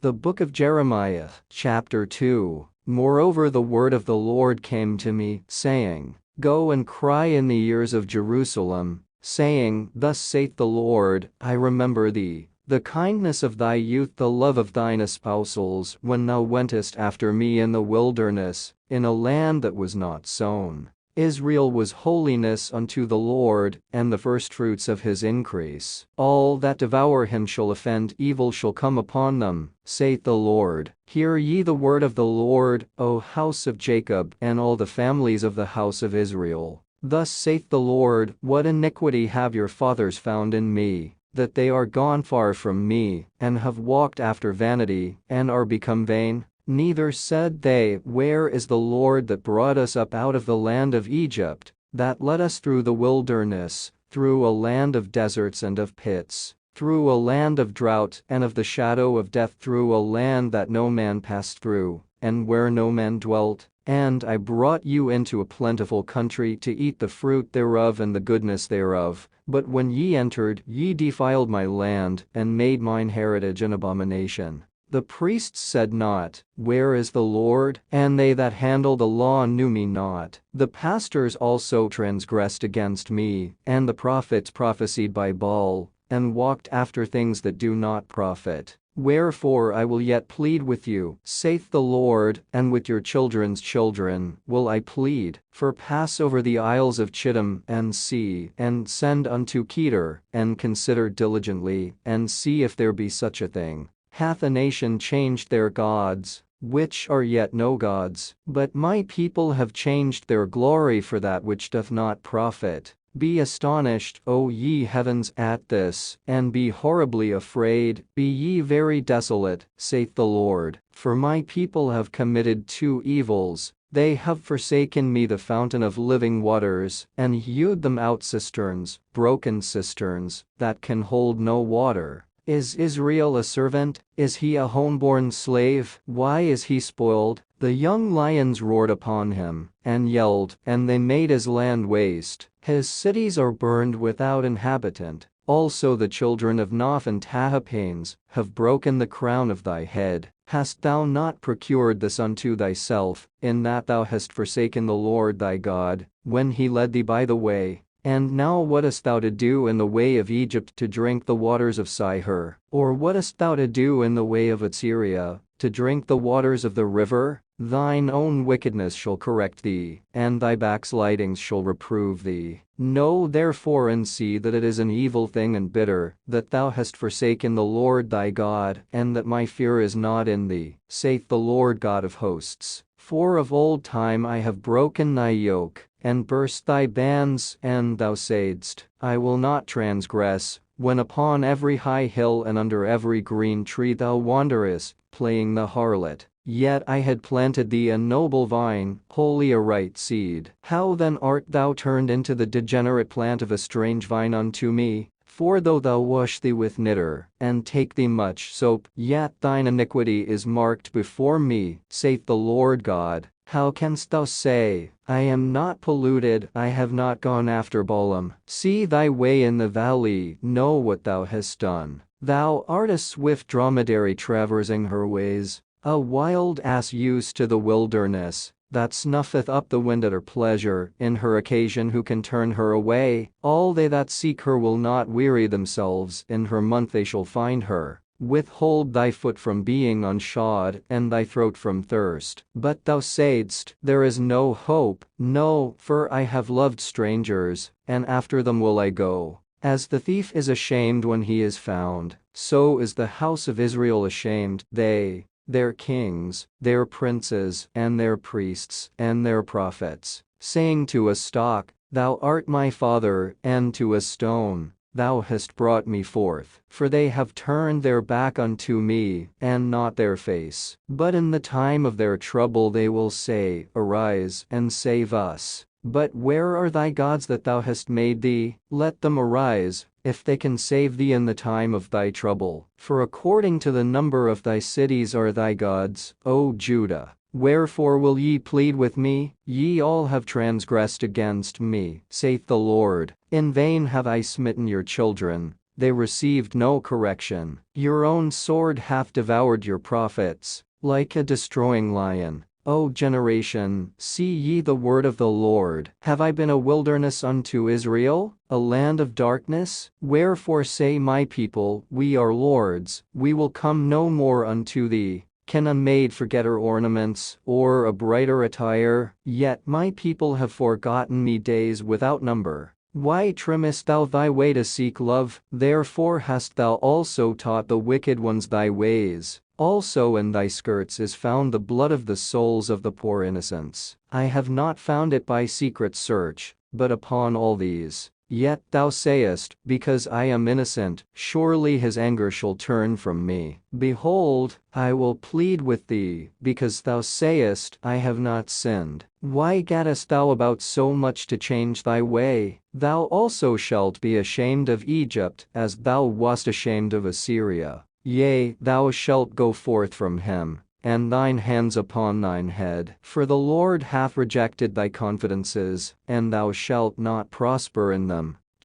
The book of Jeremiah, chapter 2. Moreover the word of the Lord came to me, saying, Go and cry in the ears of Jerusalem, saying, Thus saith the Lord, I remember thee, the kindness of thy youth, the love of thine espousals, when thou wentest after me in the wilderness, in a land that was not sown. Israel was holiness unto the Lord, and the firstfruits of his increase. All that devour him shall offend, evil shall come upon them, saith the Lord. Hear ye the word of the Lord, O house of Jacob, and all the families of the house of Israel. Thus saith the Lord, What iniquity have your fathers found in me, that they are gone far from me, and have walked after vanity, and are become vain? Neither said they, Where is the Lord that brought us up out of the land of Egypt, that led us through the wilderness, through a land of deserts and of pits, through a land of drought and of the shadow of death, through a land that no man passed through, and where no man dwelt? And I brought you into a plentiful country to eat the fruit thereof and the goodness thereof. But when ye entered, ye defiled my land, and made mine heritage an abomination. The priests said not, Where is the Lord? And they that handle the law knew me not. The pastors also transgressed against me, and the prophets prophesied by Baal, and walked after things that do not profit. Wherefore I will yet plead with you, saith the Lord, and with your children's children will I plead. For pass over the isles of Chittim, and see, and send unto Kedar, and consider diligently, and see if there be such a thing. Hath a nation changed their gods, which are yet no gods? But my people have changed their glory for that which doth not profit. Be astonished, O ye heavens, at this, and be horribly afraid, be ye very desolate, saith the Lord. For my people have committed two evils. They have forsaken me, the fountain of living waters, and hewed them out cisterns, broken cisterns, that can hold no water. Is Israel a servant? Is he a homeborn slave? Why is he spoiled? The young lions roared upon him, and yelled, and they made his land waste. His cities are burned without inhabitant. Also the children of Noph and Tahpanhes have broken the crown of thy head. Hast thou not procured this unto thyself, in that thou hast forsaken the Lord thy God, when he led thee by the way? And now what hast thou to do in the way of Egypt, to drink the waters of Sihor? Or what hast thou to do in the way of Assyria, to drink the waters of the river? Thine own wickedness shall correct thee, and thy backslidings shall reprove thee. Know therefore and see that it is an evil thing and bitter, that thou hast forsaken the Lord thy God, and that my fear is not in thee, saith the Lord God of hosts. For of old time I have broken thy yoke, and burst thy bands, and thou saidst, I will not transgress, when upon every high hill and under every green tree thou wanderest, playing the harlot. Yet I had planted thee a noble vine, wholly a right seed. How then art thou turned into the degenerate plant of a strange vine unto me? For though thou wash thee with nitre, and take thee much soap, yet thine iniquity is marked before me, saith the Lord God. How canst thou say, I am not polluted, I have not gone after Balaam? See thy way in the valley, know what thou hast done. Thou art a swift dromedary traversing her ways, a wild ass used to the wilderness, that snuffeth up the wind at her pleasure. In her occasion who can turn her away? All they that seek her will not weary themselves, in her month they shall find her. Withhold thy foot from being unshod, and thy throat from thirst. But thou saidst, There is no hope. No, for I have loved strangers, and after them will I go. As the thief is ashamed when he is found, so is the house of Israel ashamed, they, their kings, their princes, and their priests, and their prophets, saying to a stock, Thou art my father, and to a stone, Thou hast brought me forth. For they have turned their back unto me, and not their face. But in the time of their trouble they will say, Arise, and save us. But where are thy gods that thou hast made thee? Let them arise, if they can save thee in the time of thy trouble. For according to the number of thy cities are thy gods, O Judah. Wherefore will ye plead with me? Ye all have transgressed against me, saith the Lord. In vain have I smitten your children, they received no correction. Your own sword hath devoured your prophets, like a destroying lion. O generation, see ye the word of the Lord. Have I been a wilderness unto Israel, a land of darkness? Wherefore say my people, we are lords, we will come no more unto thee. Can a maid forget her ornaments, or a brighter attire? Yet my people have forgotten me days without number. Why trimmest thou thy way to seek love? Therefore hast thou also taught the wicked ones thy ways. Also in thy skirts is found the blood of the souls of the poor innocents. I have not found it by secret search, but upon all these. Yet thou sayest, because I am innocent, surely his anger shall turn from me. Behold, I will plead with thee, because thou sayest, I have not sinned. Why gaddest thou about so much to change thy way? Thou also shalt be ashamed of Egypt, as thou wast ashamed of Assyria. Yea, thou shalt go forth from him, and thine hands upon thine head. For the Lord hath rejected thy confidences, and thou shalt not prosper in them.